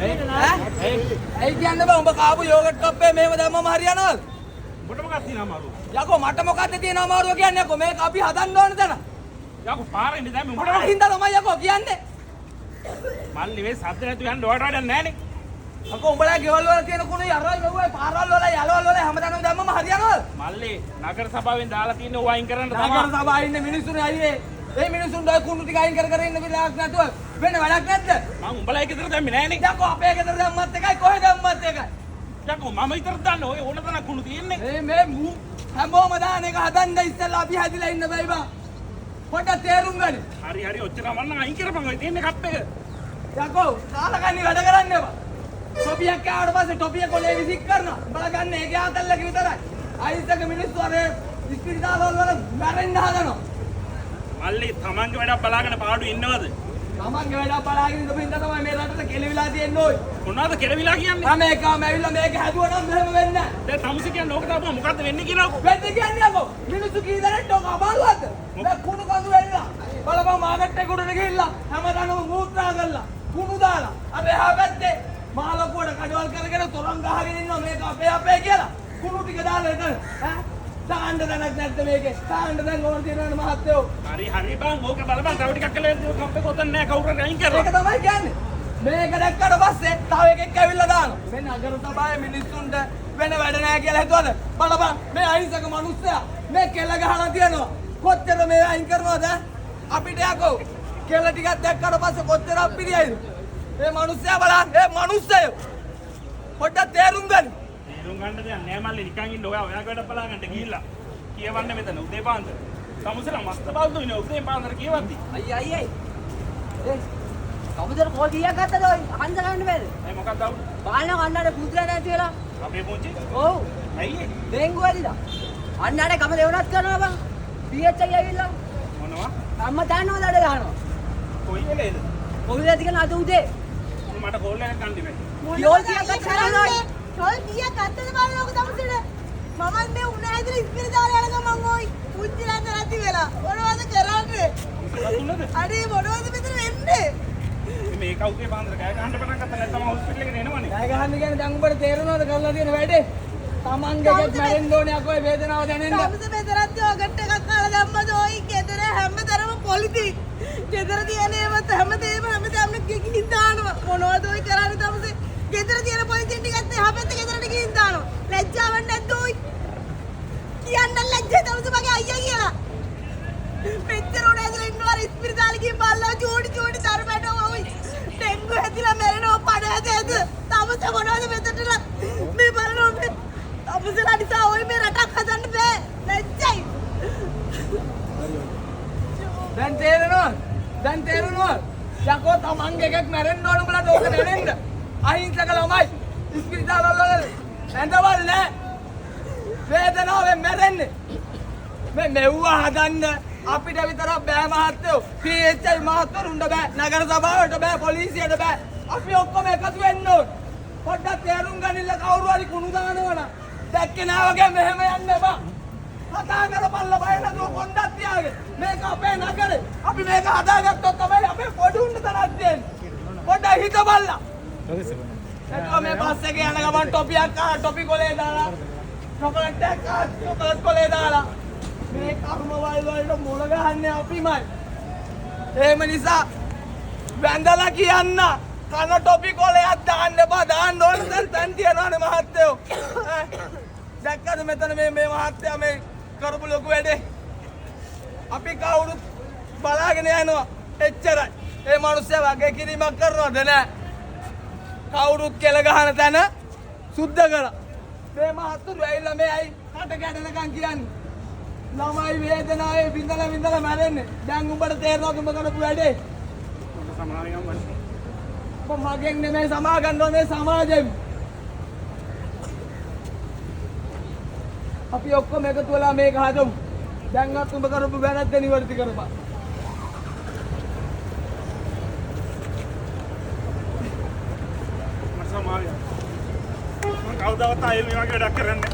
ඇයි කියන්නේ බං උඹ කාපු යෝගට් කප්පේ මේව දැම්මම හරියනවද? උඹට මොකක්ද තියෙන අමාරුව? යකෝ මට මොකද්ද තියෙන අමාරුව කියන්නේ යකෝ මේක අපි හදන්න ඕන තැන. යකෝ පාරේ ඉඳන් දැම්මේ උඹට. උඹට හින්දා තමයි යකෝ කියන්නේ. මල්ලි මේ සද්ද නැතුව යන්න ඔයාට වැඩක් නැහනේ. යකෝ උඹලා ගෙවල් වල තියෙන කුණු යරවල් මෙව්වයි පාරවල් වල යලවල් වල හැමදාම දැම්මම හරියනවද? මල්ලි නගර සභාවෙන් දාලා තියෙන ඕවා අයින් කරන්න තමයි. නගර සභාවේ ඉන්න මිනිස්සුනේ අයියේ. ඒ මිනිස්සුන්ට ඔය කුණු ටික අයින් කර ඉන්න විලාක් නැතුව වෙන වැඩක් නැද්ද? මම උඹලා ගෙදර දැම්මේ නැහනේ. යකෝ අපේ ගෙදර දැම්මත් එකයි කොහෙ දැම්මත් එකයි. යකෝ මම විතර දන්න ඔය ඕන තරම් කුණු තියෙන්නේ. මේ හැමෝම දාන එක හදන්න ඉස්සෙල්ලා අපි හැදිලා ඉන්න බෑ බං. පොඩ්ඩක් තේරුම් ගන්න. හරි ඔච්චර වන්න අයින් කරපන් ඔය තියෙන කප් එක. යකෝ කාලකන්ණි වැඩ කරන්න එපා. ටොපියක් කෑවට පස්සේ ටොපිය කොලේ විසික් කරනවා. උඹලා ගන්න ඒකේ ආතල්ලක විතරයි. අයිසක මිනිස්සු අර ඉස්පිරිතාල වල මැරෙන්න හදනවා. මල්ලි තමන්ගේ වැඩක් බලාගෙන පාඩු ඉන්නවද? තමන්ගේ වැඩක් බලාගෙන ඉඳපු හින්දා තමයි මේ රටට කෙලවිලා තියෙන්නේ ඔය. මොනවද කෙරවිලා කියන්නේ? අමේකාම ඇවිල්ලා මේක හැදුවා නම් මෙහෙම වෙන්නේ නැහැ. දැන් තමුසි කියන්නේ ඕක තමයි මොකද්ද වෙන්නේ කියලාකෝ. වෙද්ද කියන්නේ යකෝ. මිනිස්සු කී දෙනෙක්ට ඔක අමාරුවක්ද? දැන් කුණු කඳු වෙලා. බලපන් මාකට් එකට උඩට ගිහිල්ලා හැමදාම මූත්‍රා කරලා කුණු දාලා අර එහා පැත්තේ මාළකුවට කඩවල් කරගෙන තොරන් ගහගෙන ඉන්නවා මේක අපේ කියලා. කුණු ටික දාලා එතන ඈ දාන්න දැනක් නැද්ද මේකේ? දාන්න දැන් ඕන තියෙනවනේ මහත්තයෝ. හරි බං ඕක බලපන් තව ටිකක් කළා කම්පේ කොතන නැහැ කවුරුන් අයින් කරලා. ඒක තමයි කියන්නේ. මේක දැක්කට පස්සේ තව එකෙක් ඇවිල්ලා දානවා. මේ නගර සභාවේ මිනිස්සුන්ට වෙන වැඩ නැහැ කියලා හිතුවද? බලපන් මේ අහිංසක මිනිස්සයා මේ කෙල ගහලා තියනවා. කොච්චර මේ අයින් කරනවද? අපිට යකෝ කෙල ටිකක් දැක්කට පස්සේ කොච්චර අපිරියයිද? මේ මිනිස්සයා බලන්න මේ මිනිස්සයෝ පොඩ්ඩක් තේරුම් ගන්න. තේරුම් ගන්න දෙයක් නෑ මල්ලි නිකන් ඉන්න ඔයාගේ වැඩ බලා ගන්න ගිහිල්ලා. කියවන්න මෙතන උදේ පාන්දර. සමුසල මස්ත බල්දු ඉන්නේ උදේ පාන්දර කියවද්දි. අයියේ. කවුදර කෝල් කීයක් ගත්තද ඔය? අහන්න ගන්න බෑද? ඒ මොකක්ද අවුල්? බාලන කන්නඩ පුදුලා නැති වෙලා. අපේ පුංචි? ඔව්. ඇයි? ඩෙන්ගු ඇදිලා. අන්නඩ ගම දෙවනත් කරනවා බං. PHI ඇවිල්ලා. මොනවා? අම්ම දාන්නවද අඩ ගන්නවා. කොයි වෙලේද? කොවිද තිකන අද උදේ. මට කෝල් එකක් ගන්න ඉබේ. කෝල් කීයක් ගත්තද? කෝල් කීයක් ගත්තද බලන්නකො තමසෙට. මමත් මේ උණ ඇදලා ඉස්පිරි දාලා යන ගමන් ওই පුංචිලන්ට නැති වෙලා. මොනවද කරන්නේ? අනේ මොනවද මෙතන වෙන්නේ? මේක උදේ පාන්දර කෑ ගහන්න පටන් ගත්තා නැත්නම් හොස්පිටල් එකට එනවනේ. කෑ ගහන්න කියන්නේ දැන් උඹට තේරෙනවද කරලා තියෙන වැඩේ? තමන්ගේ ගෙත් මැරෙන්න ඕනේ අකෝ වේදනාව දැනෙන්න. තමස මෙතනත් යෝගට් එකක් කාලා දැම්මද ඔයි ගෙදර හැමතරම පොලිති. ගෙදර තියෙන ඒවත් හැමදාම ගිහින් දානවා. මොනවද ඔයි කරන්නේ තමස? ගෙදර තියෙන පොලිතින් ටිකත් එහා පැත්තේ ගෙදරට ගිහින් දානවා. ලැජ්ජාවක් නැද්ද ඔයි? කියන්න ලැජ්ජයි තමස මගේ අයියා කියලා. මෙච්චර උඩ ඇදලා ඉන්නවා ඉස්පිරිතාලේ ගිහින් බල්ලා චූටි තරමට ඔයි. ඩෙන්ගු හැදිලා මැරෙනවා පඩ ඇද. තමස මොනවද මෙතනට මේ බලනවා මේ තමසලා නිසා ඔය මේ රටක් හදන්න බෑ. ලැජ්ජයි. දැන් තේරෙනවද? යකෝ තමන්ගේ එකක් මැරෙන්න ඕන උඹලට ඕක දැනෙන්න. අහිංසක ළමයි ඉස්පිරිතාල වල ඇඳවල් නැහැ. වේදනාවෙන් මැරෙන්නේ. මේ මෙව්ව හදන්න අපිට විතරක් බෑ මහත්තයෝ. PHI මහත්වරුන්ට බෑ. නගර සභාවට බෑ. පොලිසියට බෑ. අපි ඔක්කොම එකතු වෙන්න ඕන. පොඩ්ඩක් තේරුම් ගනින්න කවුරු හරි කුණු දානවනම් දැක්කේ නෑ වගේ මෙහෙම යන්න එපා. කතා කරපල්ලා බය නැතුව කොණ්ඩක් තියාගෙන. මේක අපේ නගරේ. අපි මේක හදාගත්තොත් තමයි අපේ පොඩුන්න තරක් දෙන්නේ. පොඩ්ඩක් හිතපල්ලා. එතකොට මේ බස් එකේ යන ගමන් ටොපියක් කා ටොපි කොලේ දාලා චොකලට් එකක් කා චොකලට් කොලේ දාලා මේ කර්මවල වලට මුල ගහන්නේ අපිමයි. එහෙම නිසා වැඳලා කියන්න කන ටොපි කොලයක් දාන්න එපා. දාන්න ඕන තැන් තියනවානේ මහත්තයෝ. දැක්කද මෙතන මේ මහත්තයා මේ කරපු ලොකු වැඩේ. අපි කවුරුත් බලාගෙන යනවා. එච්චරයි. ඒ මිනිස්සයා වගේ කිරීමක් කරනවද නැහැ. කවුරුත් කෙල ගහන තැන සුද්ධ කරා. මේ මහත්තුරු ඇවිල්ලා මේ ඇයි කට ගැටෙනකන් කියන්නේ. ළමයි වේදනාවේ විඳලා මැරෙන්නේ. දැන් උඹට තේරෙනවද උඹ කරපු වැඩේ? සමාවෙන් වන්නේ. මගෙන් නෙමෙයි සමා ගන්න ඕනේ සමාජෙම. අපි ඔක්කොම එකතු වෙලා මේක හදමු. දැන්වත් උඹ කරපු වැරද්ද නිවැරදි කරපන්. මම කවදාවත් ආයෙ මේ වගේ වැඩක් කරන්නේ